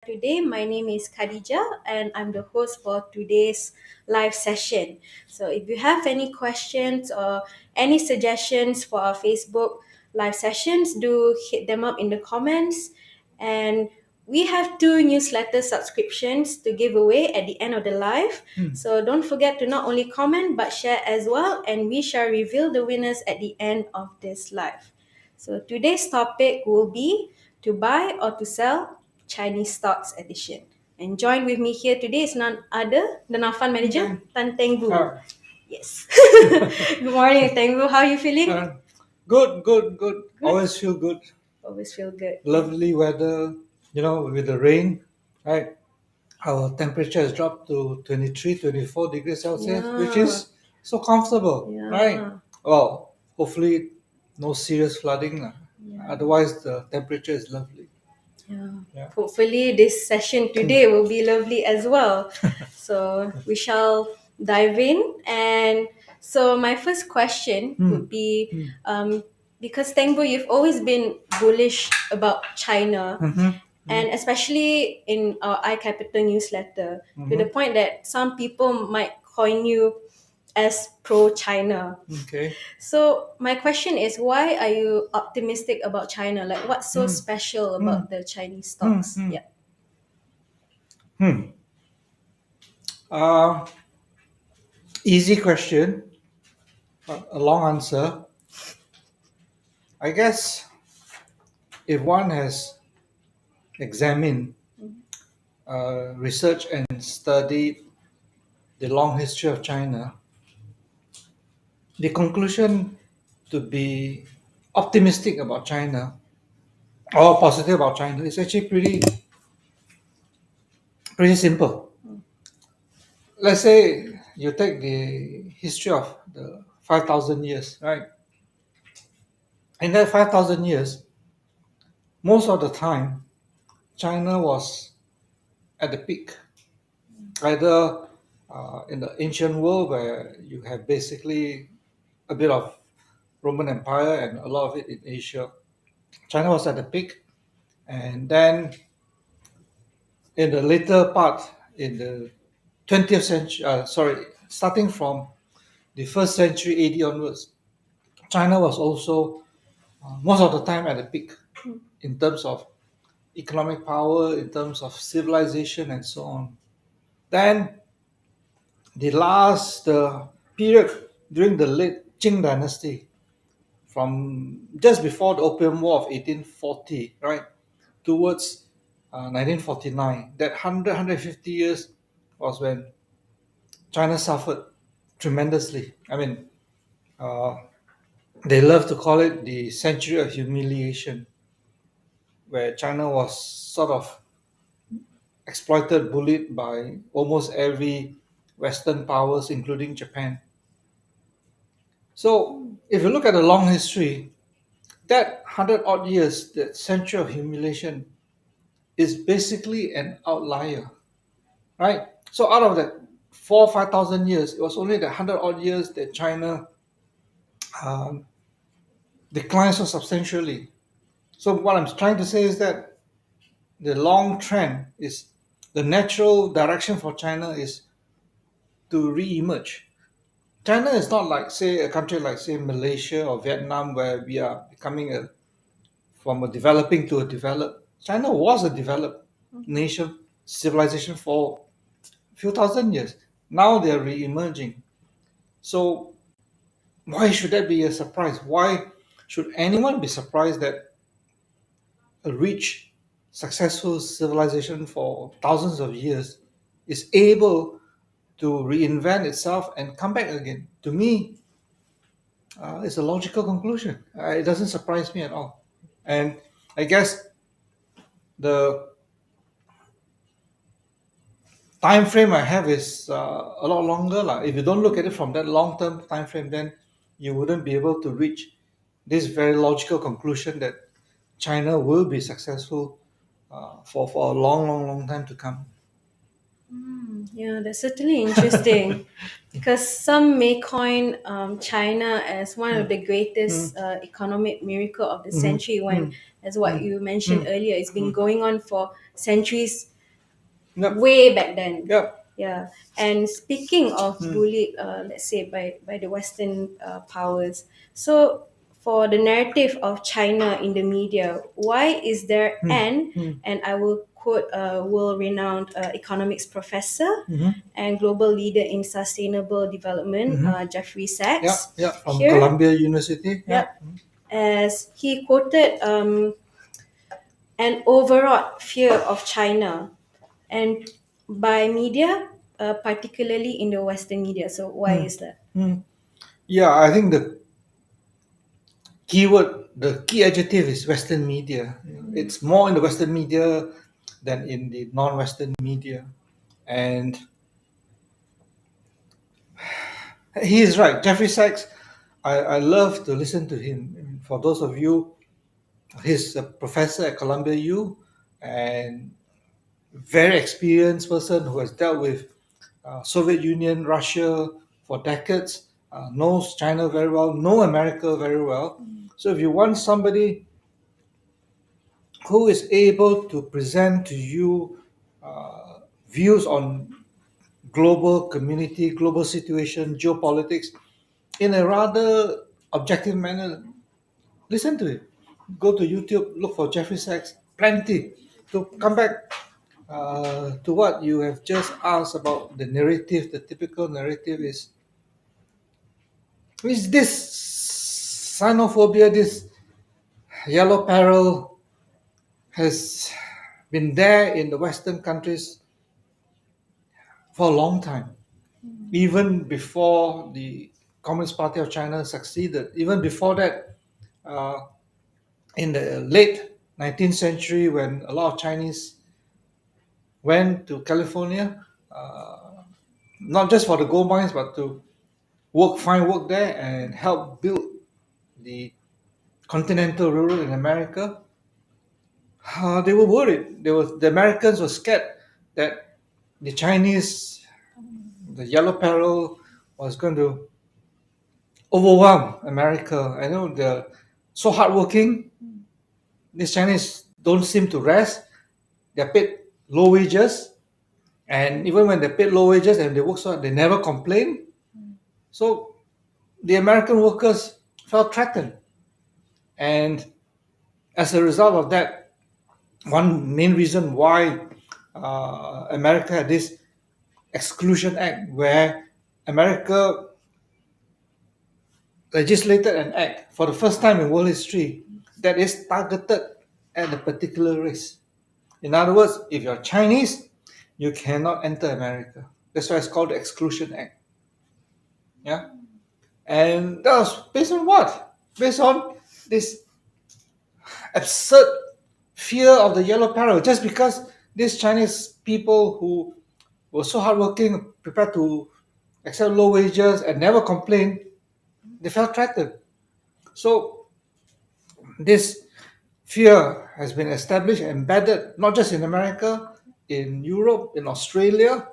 Today, my name is Khadija and I'm the host for today's live session. So, if you have any questions or any suggestions for our Facebook live sessions, do hit them up in the comments. And we have two newsletter subscriptions to give away at the end of the live. So, don't forget to not only comment but share as well, and we shall reveal the winners at the end of this live. So, today's topic will be to buy or to sell Chinese Stocks Edition. And join with me here today is none other than our fund manager, Teng Boo. Yes. Good morning, Teng Boo. How are you feeling? Good. Good? Always feel good. Always feel good. Lovely weather, with the rain, right? Our temperature has dropped to 23, 24 degrees Celsius, which Yeah. is so comfortable, Yeah. right? Well, hopefully no serious flooding. Yeah. Otherwise, the temperature is lovely. Yeah. Hopefully, this session today will be lovely as well. So, we shall dive in. And so, my first question would be because Tengbo, you've always been bullish about China, and especially in our iCapital newsletter, to the point that some people might coin you as pro China. Okay. So my question is, why are you optimistic about China? Like, what's so special about the Chinese stocks? Yeah. Hmm. Uh, Easy question, a long answer. I guess if one has examined, researched, and studied the long history of China, the conclusion to be optimistic about China or positive about China is actually pretty simple. Let's say you take the history of the 5,000 years, right? In that 5,000 years, most of the time, China was at the peak, either in the ancient world where you have basically a bit of Roman Empire and a lot of it in Asia. China was at the peak, and then in the later part, in the 20th century, starting from the first century AD onwards, China was also most of the time at the peak in terms of economic power, in terms of civilization, and so on. Then the period during the late Qing dynasty, from just before the Opium War of 1840, right, towards 1949, that 150 years was when China suffered tremendously. I mean, uh, they love to call it the century of humiliation, where China was sort of exploited, bullied by almost every Western powers, including Japan. So, if you look at the long history, that 100 odd years, that century of humiliation, is basically an outlier, right? So, out of that 4 or 5 thousand years, it was only the 100 odd years that China um, declined so substantially. So, what I'm trying to say is that the long trend is the natural direction for China is to re-emerge. China is not like, say, a country like, say, Malaysia or Vietnam, where we are becoming from a developing to a developed. China was a developed nation, civilization for a few thousand years. Now they are re-emerging. So why should that be a surprise? Why should anyone be surprised that a rich, successful civilization for thousands of years is able to reinvent itself and come back again? To me, it's a logical conclusion. It doesn't surprise me at all. And I guess the time frame I have is a lot longer. If you don't look at it from that long term time frame, then you wouldn't be able to reach this very logical conclusion that China will be successful for a long time to come. Yeah, that's certainly interesting because some may coin China as one of Mm, the greatest mm, economic miracle of the mhm, century when, mm, as what mm, you mentioned mm, earlier, it's been mm. going on for centuries Yep, way back then. yep. Yeah. And speaking of Mm, bullied, let's say by the Western powers, so for the narrative of China in the media, why is there mm, an, mm, and I will quote a world-renowned economics professor mhm, and global leader in sustainable development, mhm. Jeffrey Yeah, Sachs, yeah, from here. Columbia University. Yeah. Yep. As he quoted an overwrought fear of China and by media, particularly in the Western media. So why Mm, is that? mm. Yeah, I think the key adjective is Western media. It's more in the Western media than in the non-Western media. And he is right. Jeffrey Sachs, I love to listen to him. For those of you, he's a professor at Columbia U and very experienced person who has dealt with Soviet Union, Russia for decades, knows China very well, know America very well. So if you want somebody who is able to present to you views on global community, global situation, geopolitics in a rather objective manner, listen to it. Go to YouTube, look for Jeffrey Sachs, plenty. To come back to what you have just asked about the narrative, the typical narrative is this xenophobia, this yellow peril has been there in the Western countries for a long time. Even before the Communist Party of China succeeded, even before that, uh, in the late 19th century, when a lot of Chinese went to California, not just for the gold mines, but to find work there, and help build the continental railroad in America. They were worried. The Americans were scared that the Chinese, the yellow peril, was going to overwhelm America. I know they're so hardworking. These Chinese don't seem to rest. They're paid low wages, and even when they're paid low wages and they work so hard, they never complain. So the American workers felt threatened, and as a result of that, one main reason why America had this Exclusion Act, where America legislated an act for the first time in world history that is targeted at a particular race. In other words, if you're Chinese, you cannot enter America. That's why it's called the Exclusion Act. Yeah, and that was based on what? Based on this absurd fear of the yellow peril. Just because these Chinese people who were so hardworking, prepared to accept low wages and never complain, they felt threatened. So this fear has been established, embedded, not just in America, in Europe, in Australia,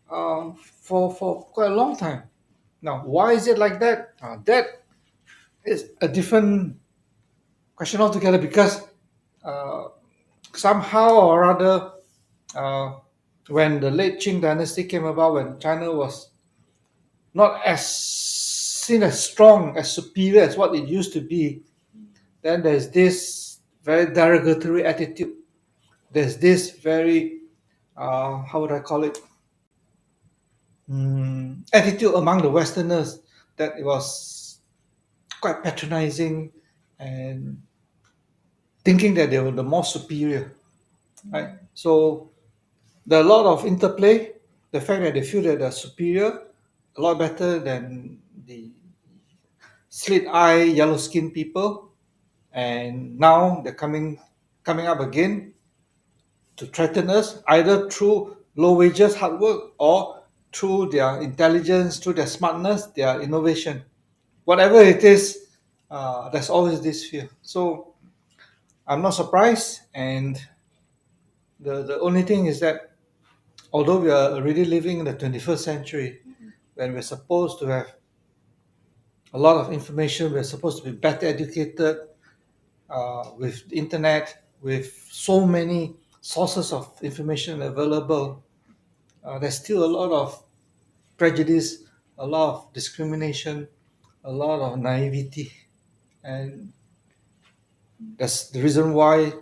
for quite a long time. Now, why is it like that? That is a different question altogether because uh, somehow or other, uh, when the late Qing dynasty came about, when China was not as seen as strong, as superior as what it used to be, then there's this very derogatory attitude. There's this very, how would I call it, attitude among the Westerners that it was quite patronizing and thinking that they were the more superior, right? So there are a lot of interplay. The fact that they feel that they're superior, a lot better than the slit eye, yellow skinned people, and now they're coming up again to threaten us either through low wages, hard work, or through their intelligence, through their smartness, their innovation. Whatever it is, there's always this fear. So I'm not surprised, and the only thing is that although we are already living in the 21st century, when we're supposed to have a lot of information, we're supposed to be better educated with the internet, with so many sources of information available. There's still a lot of prejudice, a lot of discrimination, a lot of naivety, and that's the reason why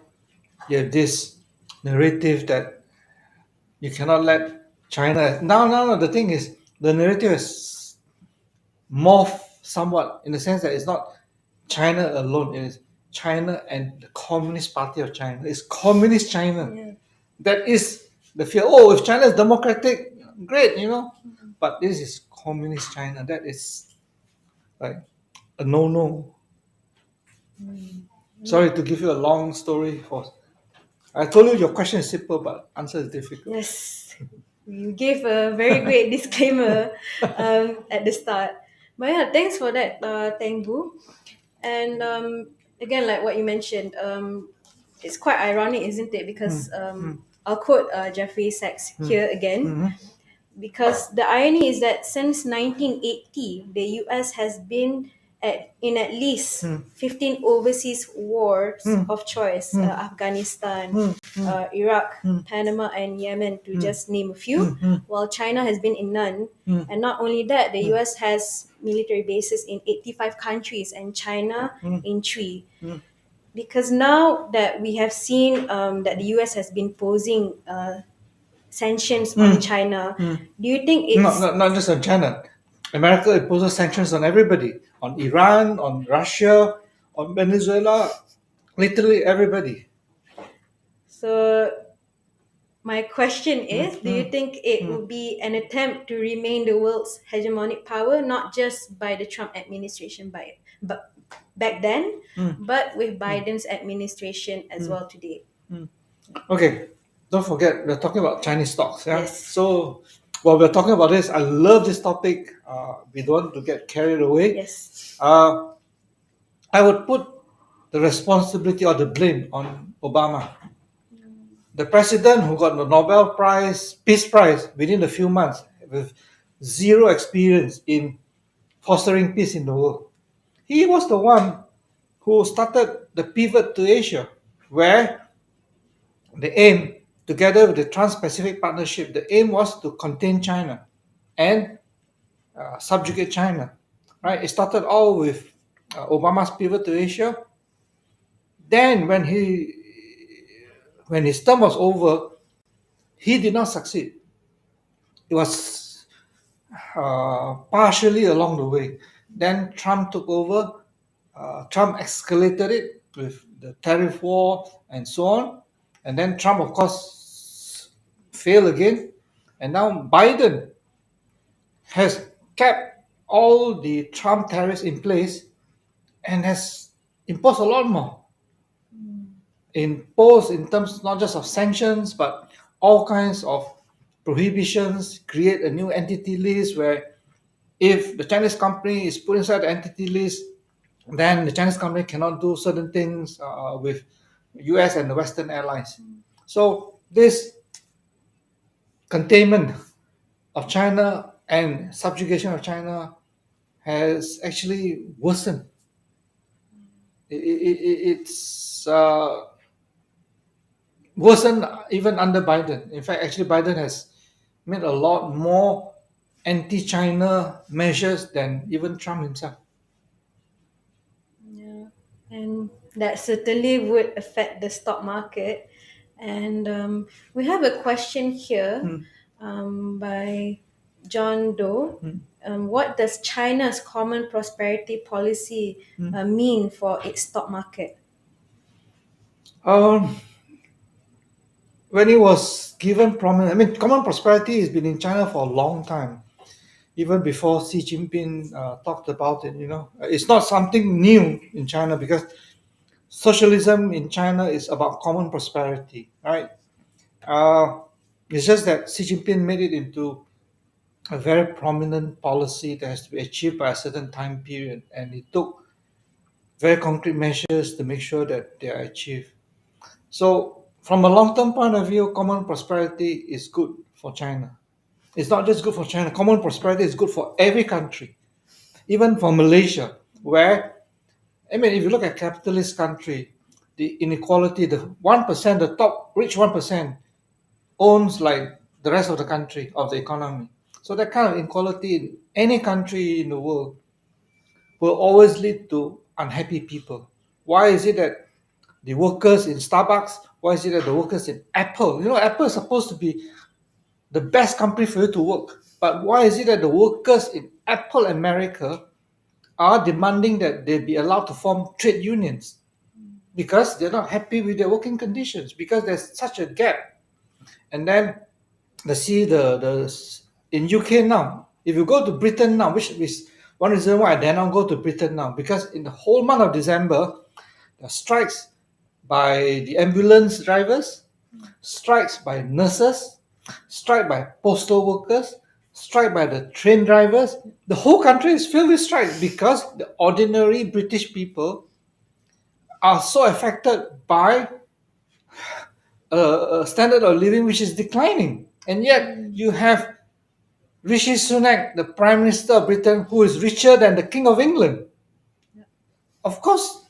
you have this narrative that you cannot let China. No. The thing is, the narrative has morphed somewhat in the sense that it's not China alone. It is China and the Communist Party of China. It's Communist China. Yeah. That is the fear. Oh, if China is democratic, great, But this is Communist China. That is like a no-no. Sorry to give you a long story. I told you your question is simple, but answer is difficult. Yes, you gave a very great disclaimer at the start. But yeah, thanks for that, Teng Boo. And again, like what you mentioned, it's quite ironic, isn't it? Because I'll quote Jeffrey Sachs here again. Because the irony is that since 1980, the US has been in at least 15 overseas wars of choice: Afghanistan, Iraq, Panama, and Yemen, to just name a few, while China has been in none. And not only that, the US has military bases in 85 countries and China in three. Because now that we have seen that the US has been posing sanctions on China, do you think No, it's not just on China. America imposes sanctions on everybody, on Iran, on Russia, on Venezuela, literally everybody. so? My question is, do you think it would be an attempt to remain the world's hegemonic power, not just by the Trump administration, but back then, but with Biden's administration as well today? Okay, don't forget we're talking about Chinese stocks. Yeah. Yes. So while we're talking about this, I love this topic. We don't want to get carried away. Yes. I would put the responsibility or the blame on Obama, the president who got the Nobel Prize, Peace Prize within a few months with zero experience in fostering peace in the world. He was the one who started the pivot to Asia, where the aim, together with the Trans-Pacific Partnership, the aim was to contain China and subjugate China. Right? It started all with Obama's pivot to Asia. Then, when his term was over, he did not succeed. It was partially along the way. Then Trump took over. Trump escalated it with the tariff war and so on. And then Trump, of course, failed again. And now Biden has kept all the Trump tariffs in place and has imposed a lot more. Imposed in terms not just of sanctions, but all kinds of prohibitions, create a new entity list where if the Chinese company is put inside the entity list, then the Chinese company cannot do certain things with US and the Western allies. So this containment of China and subjugation of China has actually worsened. It's worsened even under Biden. In fact, actually, Biden has made a lot more anti-China measures than even Trump himself. Yeah, and that certainly would affect the stock market. And we have a question here by John Doe. What does China's common prosperity policy mean for its stock market? Um, when it was given prominence, I mean, common prosperity has been in China for a long time, even before Xi Jinping talked about it. It's not something new in China because socialism in China is about common prosperity, right? Uh, it's just that Xi Jinping made it into a very prominent policy that has to be achieved by a certain time period, and he took very concrete measures to make sure that they are achieved. So From a long-term point of view, common prosperity is good for China. It's not just good for China. Common prosperity is good for every country, even for Malaysia, where, I mean, if you look at capitalist country, the inequality, the 1%, the top rich 1% owns like the rest of the country, of the economy. So that kind of inequality in any country in the world will always lead to unhappy people. Why is it that the workers in Starbucks, why is it that the workers in Apple, Apple is supposed to be the best company for you to work, but why is it that the workers in Apple America are demanding that they be allowed to form trade unions? Because they're not happy with their working conditions, because there's such a gap. And then the in UK now, if you go to Britain now, which is one reason why I dare not go to Britain now, because in the whole month of December, there are strikes by the ambulance drivers, strikes by nurses, strike by postal workers, strike by the train drivers. The whole country is filled with strikes because the ordinary British people are so affected by a standard of living which is declining. And yet you have Rishi Sunak, the Prime Minister of Britain, who is richer than the King of England. Of course,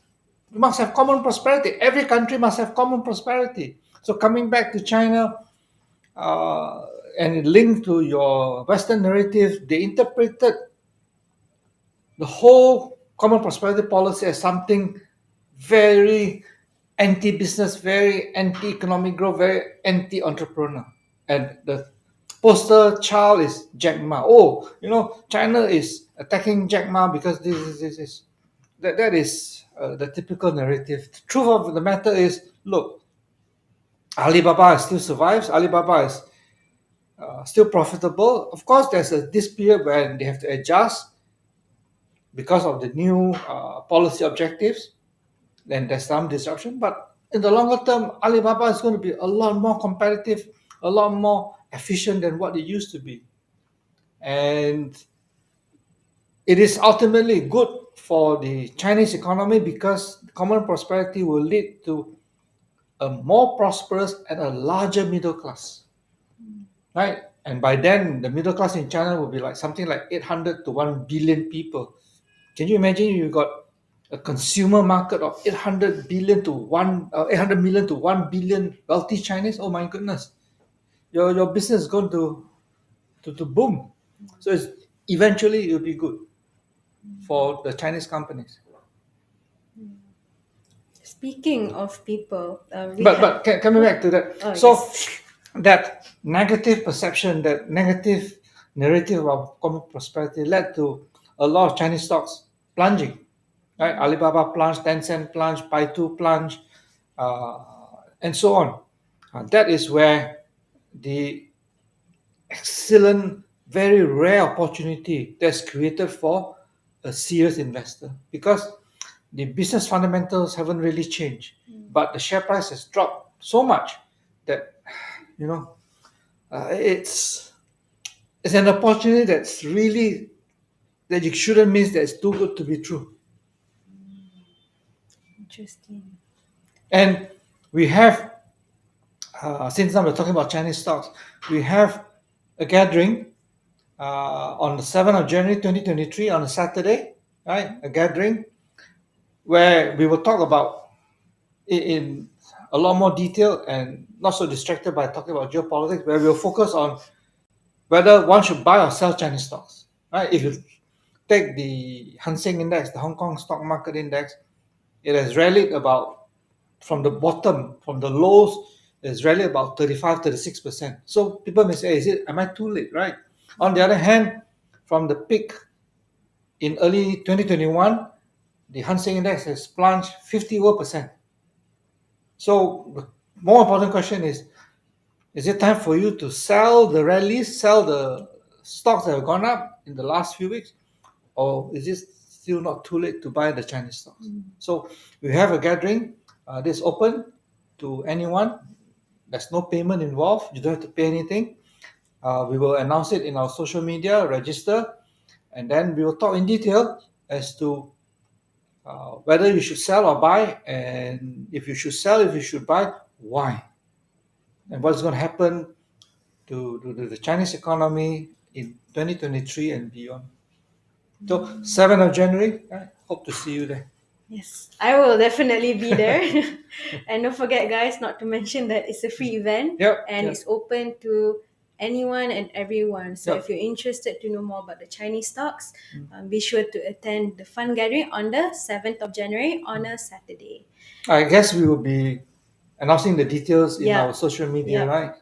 you must have common prosperity. Every country must have common prosperity. So coming back to China, uh, and linked to your Western narrative, they interpreted the whole common prosperity policy as something very anti-business, very anti-economic growth, very anti-entrepreneur. And the poster child is Jack Ma. Oh, China is attacking Jack Ma because this. That is the typical narrative. The truth of the matter is, look, Alibaba still survives. Alibaba is still profitable. Of course, there's this period when they have to adjust because of the new policy objectives. Then there's some disruption. But in the longer term, Alibaba is going to be a lot more competitive, a lot more efficient than what it used to be. And it is ultimately good for the Chinese economy because common prosperity will lead to a more prosperous and a larger middle class, right? And by then, the middle class in China will be like something like 800 to 1 billion people. Can you imagine you got a consumer market of 800 million to 1 billion wealthy Chinese? Oh my goodness. Your business is going to boom. So eventually it will be good for the Chinese companies. Speaking of people, we But coming back to that, Oh, so yes. that negative perception, that negative narrative of common prosperity led to a lot of Chinese stocks plunging, right? Alibaba plunge, Tencent plunge, Baidu plunge, uh, and so on. That is where the excellent, very rare opportunity that's created for a serious investor because the business fundamentals haven't really changed, but the share price has dropped so much that you know it's an opportunity that's really that you shouldn't miss. That's too good to be true. Interesting. And we have since now we're talking about Chinese stocks, we have a gathering on the 7th of January 2023 on a Saturday, right? A gathering where we will talk about in a lot more detail and not so distracted by talking about geopolitics, where we'll focus on whether one should buy or sell Chinese stocks, right? If you take the Hang Seng Index, the Hong Kong Stock Market Index, it has rallied about from the bottom, from the lows, it's rallied about 35, 36%. So people may say, am I too late, right? On the other hand, from the peak in early 2021, the Hang Seng Index has plunged 50%. So the more important question is it time for you to sell the rallies, sell the stocks that have gone up in the last few weeks? Or is it still not too late to buy the Chinese stocks? So we have a gathering. This open to anyone. There's no payment involved. You don't have to pay anything. We will announce it in our social media, register, and then we will talk in detail as to whether you should sell or buy, and if you should sell, if you should buy, why. and what's going to happen to the Chinese economy in 2023 and beyond. So 7th of January, I hope to see you there. Yes, I will definitely be there. And don't forget, guys, not to mention that it's a free event Yep, and yep, it's open to anyone and everyone. So if yep. you're interested to know more about the Chinese stocks, be sure to attend the fun gathering on the 7th of January on a Saturday. I guess we will be announcing the details in our Yeah, social media, yeah. right?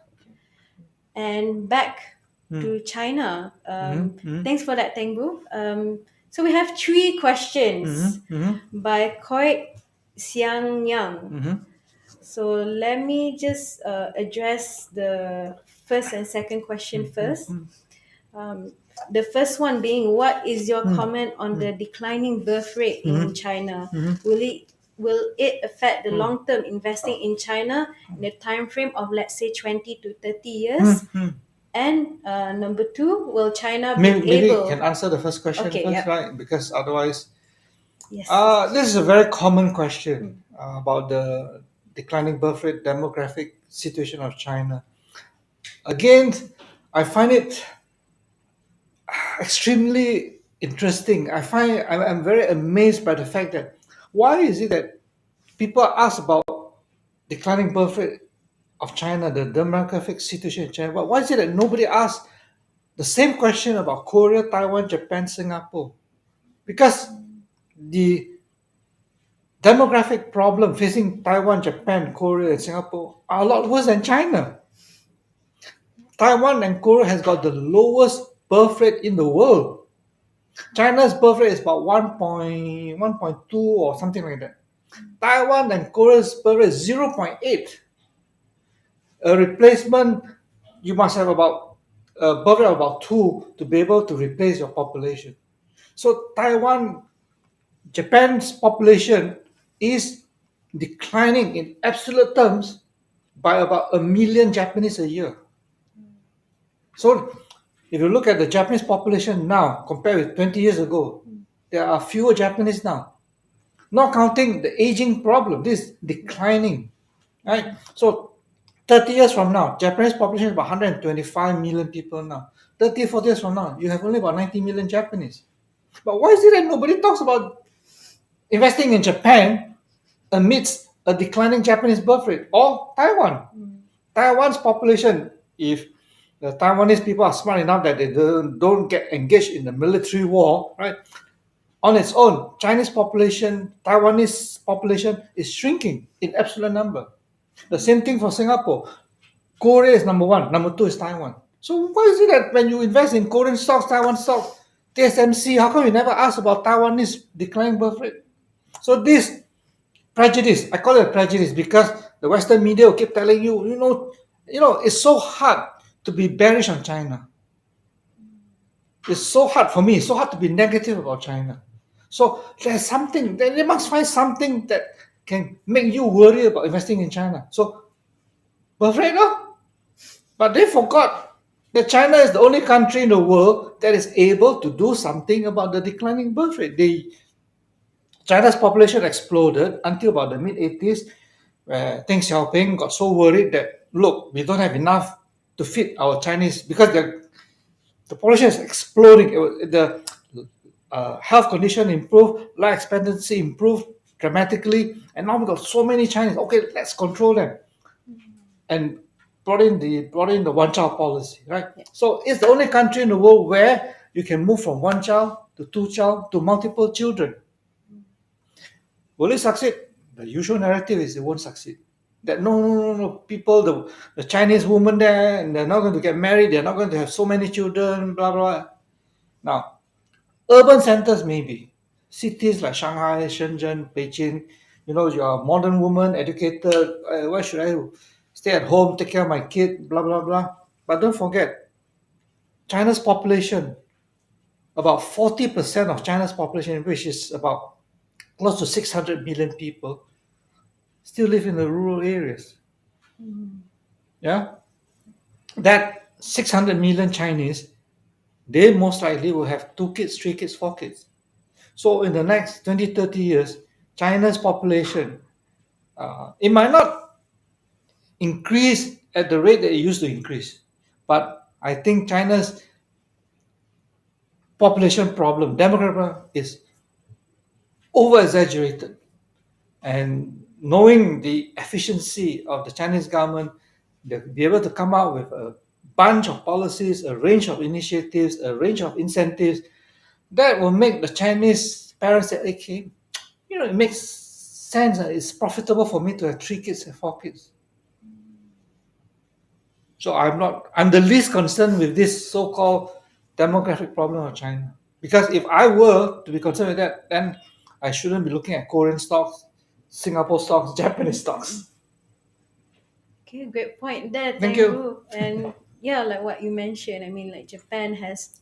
And back Mm. to China. Mm-hmm, Thanks for that, Teng Boo. So we have three questions mm-hmm, mm-hmm, by Koi Xiang Yang. mm-hmm, So let me just address the first and second question first. mm-hmm, Um, the first one being, what is your mm-hmm, comment on the declining birth rate in China? mm-hmm, Will it affect the mm-hmm, long term investing in China in the time frame of, let's say, 20 to 30 years? mm-hmm. And number two, will China be Maybe you can able? answer the first question Okay, first, yep, right? Because otherwise, yes. this is a very common question about the declining birth rate, demographic situation of China. Again, I find it extremely interesting. I'm very amazed by the fact that why is it that people ask about declining birth rate of China, the demographic situation in China, but why is it that nobody asks the same question about Korea, Taiwan, Japan, Singapore? Because the demographic problem facing Taiwan, Japan, Korea, and Singapore are a lot worse than China. Taiwan and Korea has got the lowest birth rate in the world. China's birth rate is about 1.2 or something like that. Taiwan and Korea's birth rate is 0.8. A replacement, you must have about a birth rate of about 2 to be able to replace your population. So Taiwan, Japan's population is declining in absolute terms by about 1 million Japanese a year. So if you look at the Japanese population now compared with 20 years ago, there are fewer Japanese now. Not counting the aging problem, this is declining, right? So 30 years from now, Japanese population is about 125 million people now. 30, 40 years from now, you have only about 90 million Japanese. But why is it that nobody talks about investing in Japan amidst a declining Japanese birth rate or Taiwan? Taiwan's population, if the Taiwanese people are smart enough that they don't get engaged in the military war, right? On its own, Chinese population, Taiwanese population is shrinking in absolute number. The same thing for Singapore. Korea is number one, number two is Taiwan. So why is it that when you invest in Korean stocks, Taiwan stocks, TSMC, how come you never ask about Taiwanese declining birth rate? So this prejudice, I call it a prejudice because the Western media will keep telling you, it's so hard to be bearish on China. It's so hard for me. It's so hard to be negative about China. So there's something. They must find something that can make you worry about investing in China. So we're afraid, no? But they forgot that China is the only country in the world that is able to do something about the declining birth rate. China's population exploded until about the mid 80s, where Deng Xiaoping got so worried that look, we don't have enough to feed our Chinese because the population is exploding. The health condition improved, life expectancy improved dramatically, and now we got so many Chinese. Okay, let's control them, and brought in the one child policy, right? Yeah. So it's the only country in the world where you can move from one child to two child to multiple children. Will it succeed? The usual narrative is it won't succeed. That no, people, the Chinese women there, and they're not going to get married. They're not going to have so many children. Blah blah. Now, urban centers maybe, cities like Shanghai, Shenzhen, Beijing. You're a modern woman, educated. Why should I stay at home, take care of my kid? Blah blah blah. But don't forget, China's population, about 40% of China's population, which is about close to 600 million people, still live in the rural areas. Yeah, that 600 million Chinese, they most likely will have two kids, three kids, four kids. So in the next 20, 30 years, China's population, it might not increase at the rate that it used to increase. But I think China's population problem, demographic problem, is over exaggerated. And knowing the efficiency of the Chinese government, they'll be able to come out with a bunch of policies, a range of initiatives, a range of incentives that will make the Chinese parents say, okay, it makes sense. It's profitable for me to have 3 kids and 4 kids. So I'm the least concerned with this so-called demographic problem of China. Because if I were to be concerned with that, then I shouldn't be looking at Korean stocks, Singapore stocks, Japanese stocks. Okay, great point there, Thank Teng you. Boo. And yeah, like what you mentioned, I mean, like Japan has,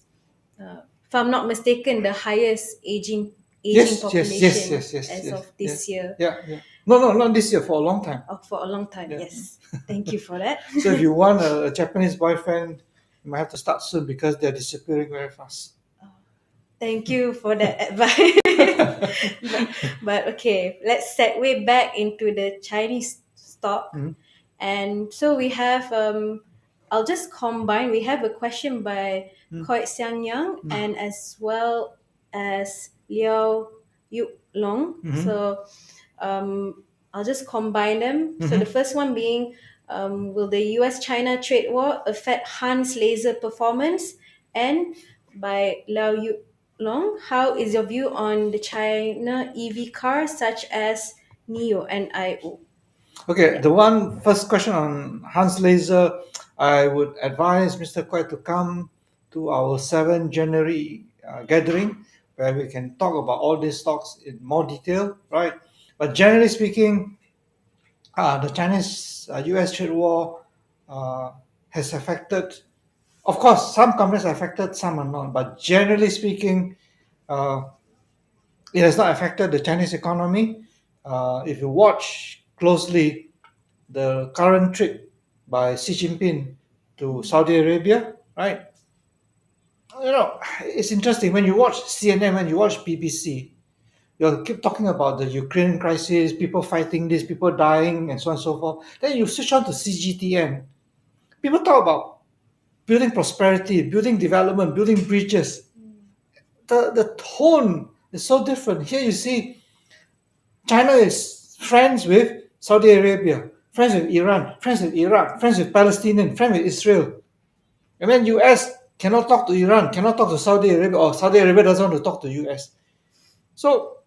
if I'm not mistaken, the highest aging Yes, yes, yes, population yes, yes, as yes, of yeah, this year. yeah, yeah. No, no, not this year, for a long time. For a long time. Yeah. Yes, thank you for that. So if you want a Japanese boyfriend, you might have to start soon because they're disappearing very fast. Thank you for that advice. but okay, let's segue back into the Chinese stock. Mhm. And so we have, I'll just combine. We have a question by Mm. Koi Xiang Yang and as well as Liao Yu Long. Mhm. So I'll just combine them. So the Mhm. first one being, will the US-China trade war affect Han's laser performance? And by Liao Yu Long, how is your view on the China EV cars such as NIO and IO? Okay, Yeah. the one first question on Hans Laser, I would advise Mr. Kwai to come to our 7 January gathering where we can talk about all these stocks in more detail, right? But generally speaking, the Chinese US trade war uh, has affected, of course, some companies are affected, some are not, but generally speaking, uh, it has not affected the Chinese economy. If you watch closely the current trip by Xi Jinping to Saudi Arabia, right? It's interesting when you watch CNN, when you watch BBC, you keep talking about the Ukraine crisis, people fighting this, people dying, and so on and so forth. Then you switch on to CGTN. People talk about building prosperity, building development, building bridges. The tone is so different. Here you see China is friends with Saudi Arabia, friends with Iran, friends with Iraq, friends with Palestinian, friends with Israel. And then US cannot talk to Iran, cannot talk to Saudi Arabia, or Saudi Arabia doesn't want to talk to US. So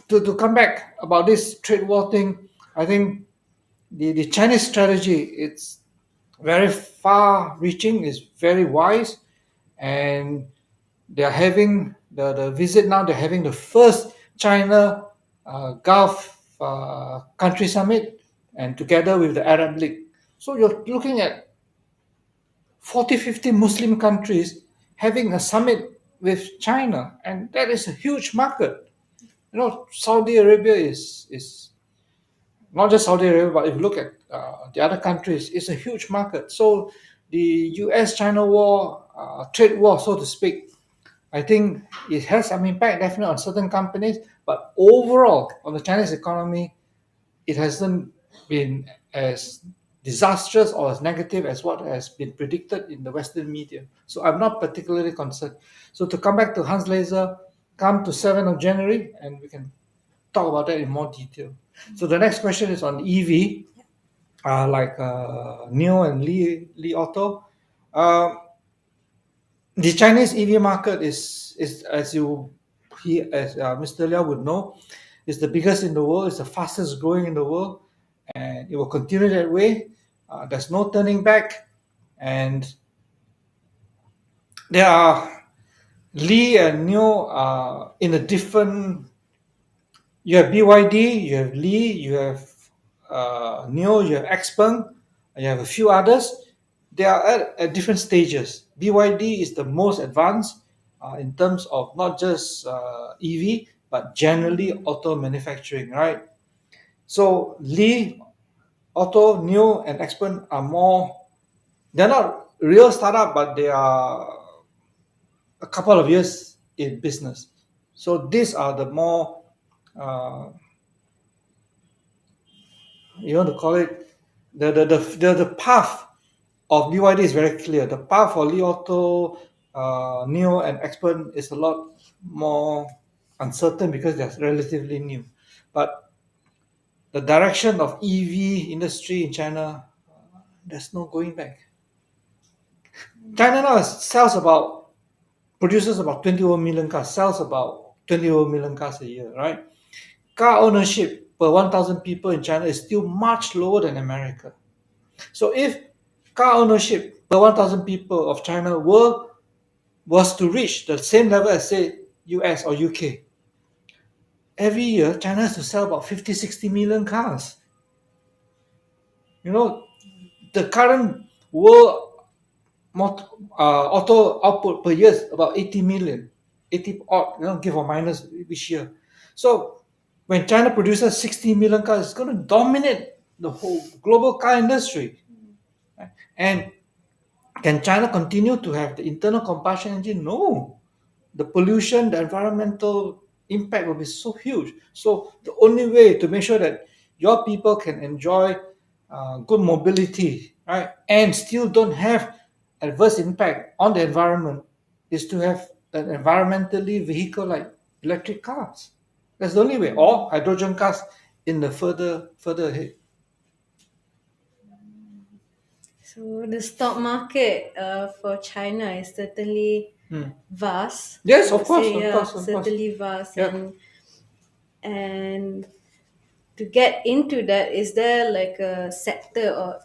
to come back about this trade war thing, I think the Chinese strategy, it's very far reaching, is very wise, and they're having the visit now, they're having the first China Gulf country summit, and together with the Arab League. So you're looking at 40, 50 Muslim countries having a summit with China, and that is a huge market. Saudi Arabia is not just Saudi Arabia, but if you look at the other countries, it's a huge market. So the US-China war, trade war, so to speak, I think it has some impact definitely on certain companies, but overall on the Chinese economy, it hasn't been as disastrous or as negative as what has been predicted in the Western media. So I'm not particularly concerned. So to come back to Hans Laser, come to 7th of January and we can talk about that in more detail. So the next question is on EV, like Neo and Lee Auto. Um, the Chinese EV market is as Mr. Liao would know, is the biggest in the world. It's the fastest growing in the world, and it will continue that way. There's no turning back, and there are Lee and Neo in a different. You have BYD, you have Lee, you have Neo, you have Xpeng, you have a few others. They are at different stages. BYD is the most advanced in terms of not just EV, but generally auto manufacturing, right? So Lee, Auto, Neo, and Xpeng are more, they're not real startup, but they are a couple of years in business. So these are the more, uh, you want to call it, The path of BYD is very clear. The path for Li Auto, Neo, and Xpeng is a lot more uncertain because they're relatively new. But the direction of EV industry in China, there's no going back. China now sells about produces about 21 million cars, sells about 21 million cars a year, right? Car ownership per 1,000 people in China is still much lower than America. So if car ownership per 1,000 people of China was to reach the same level as say US or UK, every year China has to sell about 50, 60 million cars. You know, the current world auto output per year is about 80 million, 80 odd, give or minus each year. So when China produces 60 million cars, it's going to dominate the whole global car industry. Right? And can China continue to have the internal combustion engine? No. The pollution, the environmental impact will be so huge. So the only way to make sure that your people can enjoy good mobility, right, and still don't have adverse impact on the environment is to have an environmentally vehicle like electric cars. That's the only way, or hydrogen cars in the further ahead. So the stock market for China is certainly Hmm. vast. I Yes, would of course, say, of yeah, course, of course. certainly vast. Yeah. And to get into that, is there like a sector or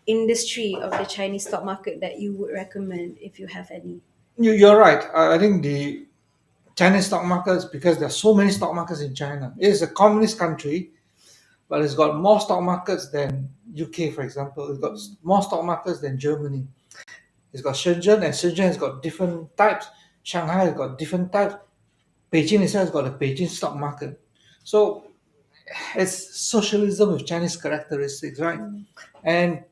industry of the Chinese stock market that you would recommend if you have any? You're right. I think the Chinese stock markets, because there are so many stock markets in China. It is a communist country, but it's got more stock markets than UK, for example. It's got more stock markets than Germany. It's got Shenzhen, and Shenzhen has got different types. Shanghai has got different types. Beijing itself has got a Beijing stock market. So it's socialism with Chinese characteristics, right? And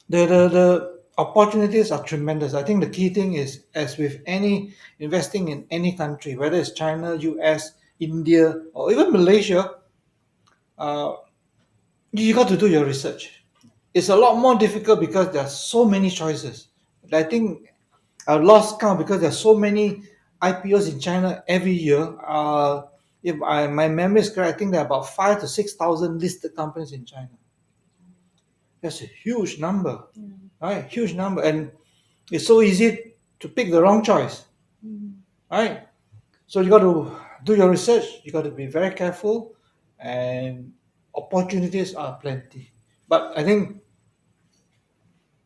the opportunities are tremendous. I think the key thing is, as with any investing in any country, whether it's China, US, India, or even Malaysia, uh, you got to do your research. It's a lot more difficult because there are so many choices. I think I've lost count because there are so many IPOs in China every year. If my memory is correct, I think there are about 5 to 6 thousand listed companies in China. That's a huge number, right? Huge number, and it's so easy to pick the wrong choice, right? So you got to do your research. You got to be very careful, and opportunities are plenty. But I think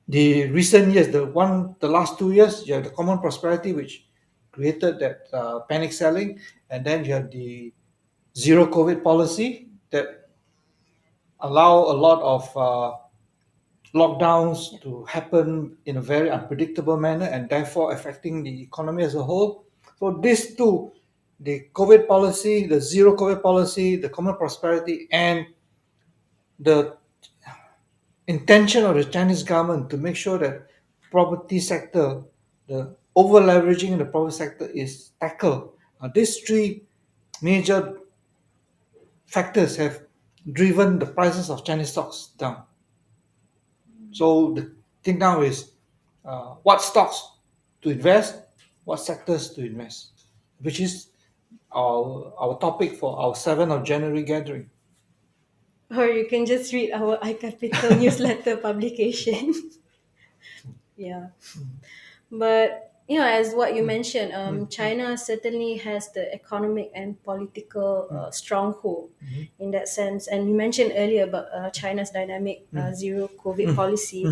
the recent years, the last 2 years, you have the common prosperity, which created that panic selling, and then you have the zero COVID policy that allow a lot of lockdowns to happen in a very unpredictable manner and therefore affecting the economy as a whole. So these two, the COVID policy, the zero COVID policy, the common prosperity, and the intention of the Chinese government to make sure that property sector, the over leveraging in the property sector is tackled. These three major factors have driven the prices of Chinese stocks down. So the thing now is what stocks to invest, what sectors to invest, which is our topic for our 7th of January gathering. Or you can just read our iCapital newsletter publication. Yeah. But as what you mentioned, China certainly has the economic and political stronghold in that sense. And you mentioned earlier about China's dynamic zero COVID policy,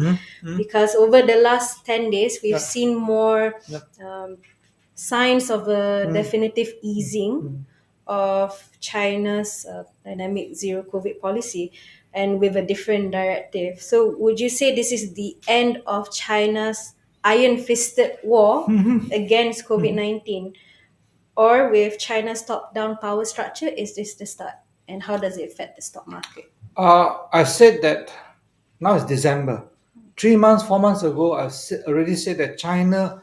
because over the last 10 days, we've Yeah, seen more yeah. um, signs of a definitive easing of China's dynamic zero COVID policy, and with a different directive. So, would you say this is the end of China's iron fisted war against COVID 19? Or with China's top down power structure, is this the start? And how does it affect the stock market? I said that now it's December. 3 months, 4 months ago, already said that China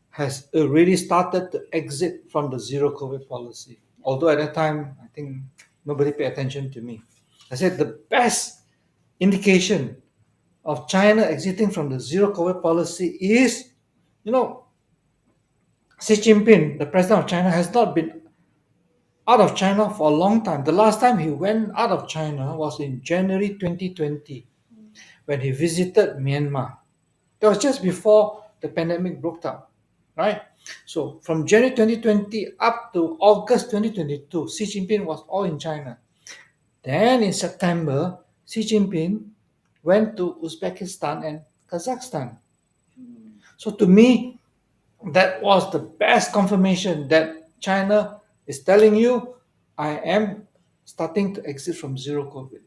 has already started to exit from the zero COVID policy. Although at that time, I think nobody paid attention to me. I said the best indication of China exiting from the zero COVID policy is, you know, Xi Jinping, the president of China, has not been out of China for a long time. The last time he went out of China was in January 2020 when he visited Myanmar. That was just before the pandemic broke out, right? So from January 2020 up to August 2022, Xi Jinping was all in China. Then in September, Xi Jinping went to Uzbekistan and Kazakhstan. So to me, that was the best confirmation that China is telling you, I am starting to exit from zero COVID.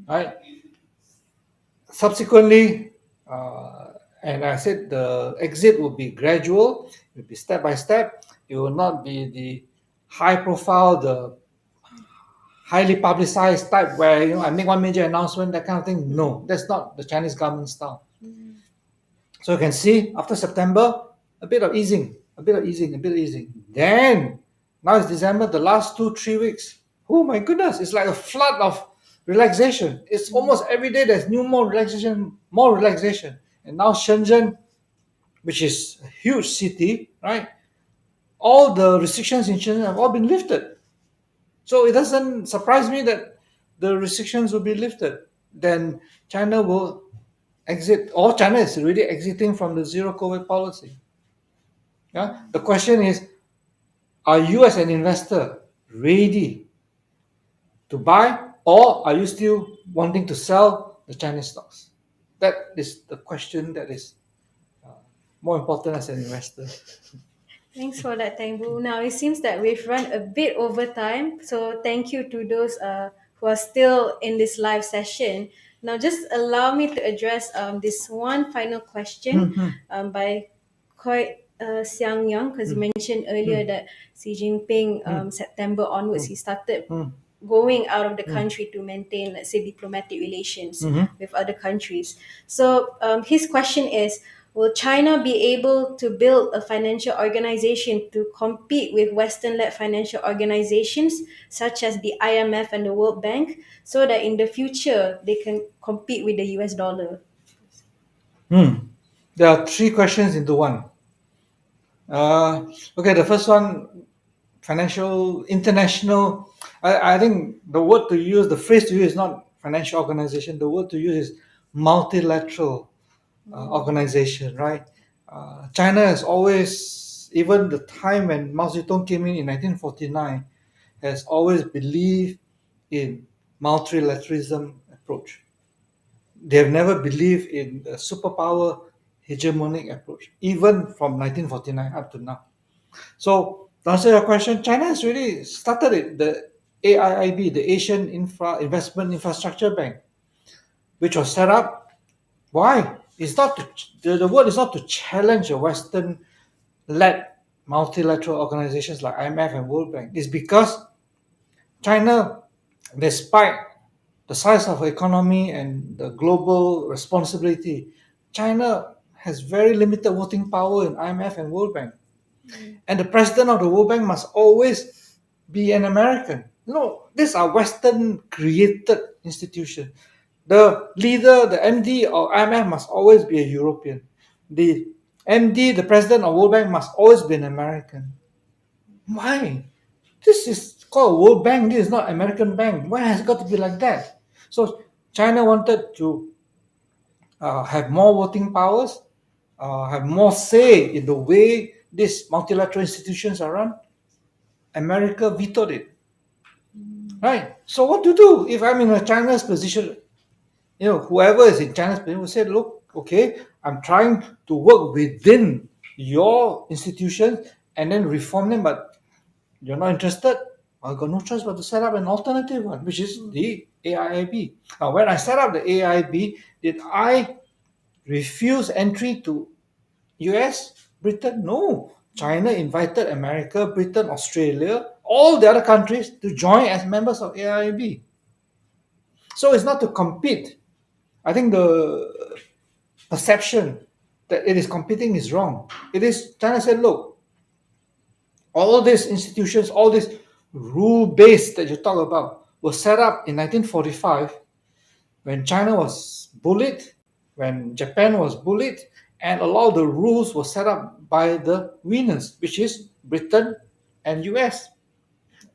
Right? Subsequently, and I said the exit will be gradual, it will be step by step. It will not be the high profile, the highly publicized type where I make one major announcement, that kind of thing. No, that's not the Chinese government style. So you can see after September, a bit of easing, a bit of easing, a bit of easing. Then now it's December, the last 2-3 weeks. Oh my goodness, it's like a flood of relaxation. It's almost every day there's new more relaxation, more relaxation. And now Shenzhen, which is a huge city, right? All the restrictions in Shenzhen have all been lifted. So it doesn't surprise me that the restrictions will be lifted. Then China will exit, or China is really exiting from the zero COVID policy. Yeah. The question is, are you as an investor ready to buy, or are you still wanting to sell the Chinese stocks? That is the question that is more important as an investor. Thanks for that, Teng Boo. Now it seems that we've run a bit over time, so thank you to those who are still in this live session. Now, just allow me to address this one final question by quite Xiang Yang, because you mentioned earlier that Xi Jinping, September onwards, he started going out of the country to maintain, let's say, diplomatic relations with other countries. So his question is, will China be able to build a financial organization to compete with Western-led financial organizations such as the IMF and the World Bank, so that in the future they can compete with the US dollar? There are three questions into one. Okay, the first one, financial, international. I think the word to use, the phrase to use is not financial organization. The word to use is multilateral organization, right? China has always, even the time when Mao Zedong came in 1949, has always believed in multilateralism approach. They have never believed in the superpower hegemonic approach, even from 1949 up to now. So to answer your question, China has really started it, the AIIB, the Asian Investment Infrastructure Bank, which was set up. Why? It's not the word is not to challenge a Western-led multilateral organizations like IMF and World Bank. It's because China, despite the size of economy and the global responsibility, China has very limited voting power in IMF and World Bank. And the president of the World Bank must always be an American. No, these are Western created institutions. The leader, the MD of IMF must always be a European. The MD, the president of World Bank must always be an American. Why? This is called World Bank. This is not American Bank. Why has it got to be like that? So China wanted to have more voting powers, have more say in the way these multilateral institutions are run. America vetoed it. Right? So what to do if I'm in a China's position? Whoever is in China's position will say, look, okay, I'm trying to work within your institutions and then reform them, but you're not interested. I've got no choice but to set up an alternative one, which is the AIIB. Now, when I set up the AIIB, did I refuse entry to US, Britain? No. China invited America, Britain, Australia, all the other countries to join as members of AIIB. So it's not to compete. I think the perception that it is competing is wrong. It is, China said, look, all these institutions, all this rule base that you talk about was set up in 1945 when China was bullied, when Japan was bullied, and a lot of the rules were set up by the winners, which is Britain and US.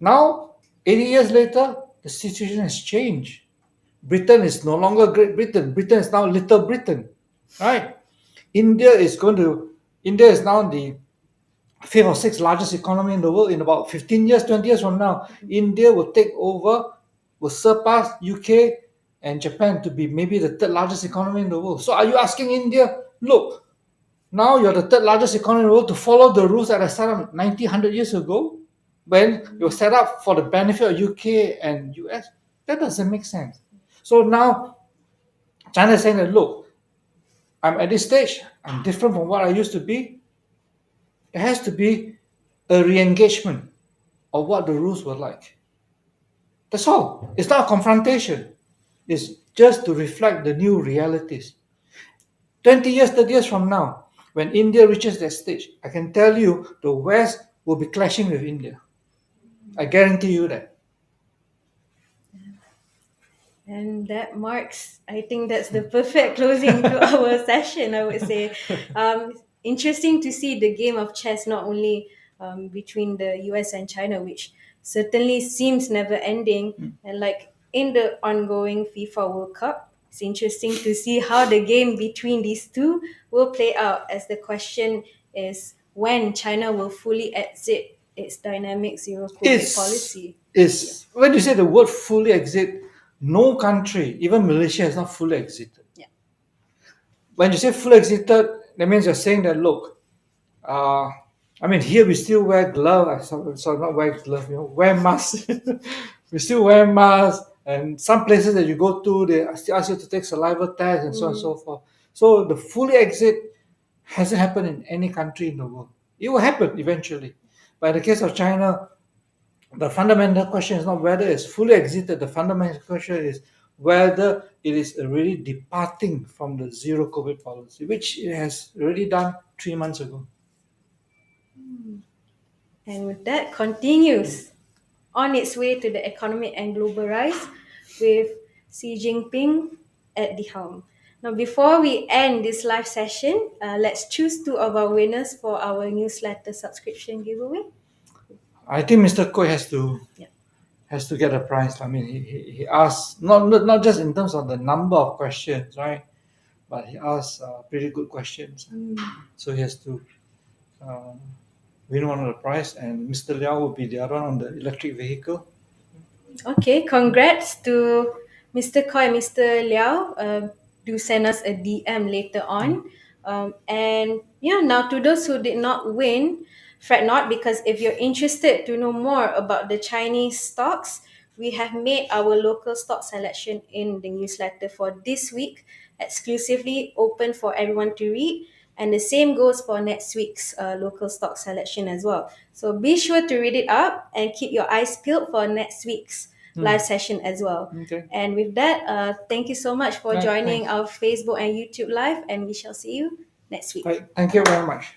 Now, 80 years later, the situation has changed. Britain is no longer Great Britain. Britain is now Little Britain, right? India is going to. India is now the fifth or sixth largest economy in the world. In about 15 years, 20 years from now, India will take over, will surpass UK and Japan to be maybe the third largest economy in the world. So are you asking India, look, now you're the third largest economy in the world, to follow the rules that I set up 90, 100 years ago when you were set up for the benefit of UK and US? That doesn't make sense. So now China is saying that, look, I'm at this stage, I'm different from what I used to be. There has to be a re-engagement of what the rules were like. That's all. It's not a confrontation. It's just to reflect the new realities. 20 years, 30 years from now, when India reaches that stage, I can tell you the West will be clashing with India. I guarantee you that. And that marks, I think that's the perfect closing to our session, I would say. Interesting to see the game of chess not only between the US and China, which certainly seems never ending, and like in the ongoing FIFA World Cup, it's interesting to see how the game between these two will play out, as the question is when China will fully exit its dynamic zero COVID It's, policy. Yeah. it's when you say the word fully exit, no country, even Malaysia, has not fully exited. Yeah. When you say fully exited, that means you're saying that, look, uh, I mean, here we still wear gloves. So not wear gloves, wear masks. We still wear masks, and some places that you go to, they still ask you to take saliva test and so on and so forth. So the fully exit hasn't happened in any country in the world. It will happen eventually, but in the case of China, the fundamental question is not whether it's fully exited. The fundamental question is whether it is already departing from the zero COVID policy, which it has already done 3 months ago. And with that, continues on its way to the economic and global rise with Xi Jinping at the helm. Now, before we end this live session, let's choose two of our winners for our newsletter subscription giveaway. I think Mr. Koi Yeah. has to get a prize. I mean, he asked not just in terms of the number of questions, right? But he asked pretty good questions, so he has to uh, win one of the prize. And Mr. Liao will be the other one on the electric vehicle. Okay, congrats to Mr. Koi and Mr. Liao. Do send us a DM later on. And yeah, now to those who did not win, fret not, because if you're interested to know more about the Chinese stocks, we have made our local stock selection in the newsletter for this week, exclusively open for everyone to read. And the same goes for next week's local stock selection as well. So be sure to read it up and keep your eyes peeled for next week's live session as well. Okay. And with that, thank you so much for Right. joining Thanks. our Facebook and YouTube live, and we shall see you next week. Right. Thank you very much.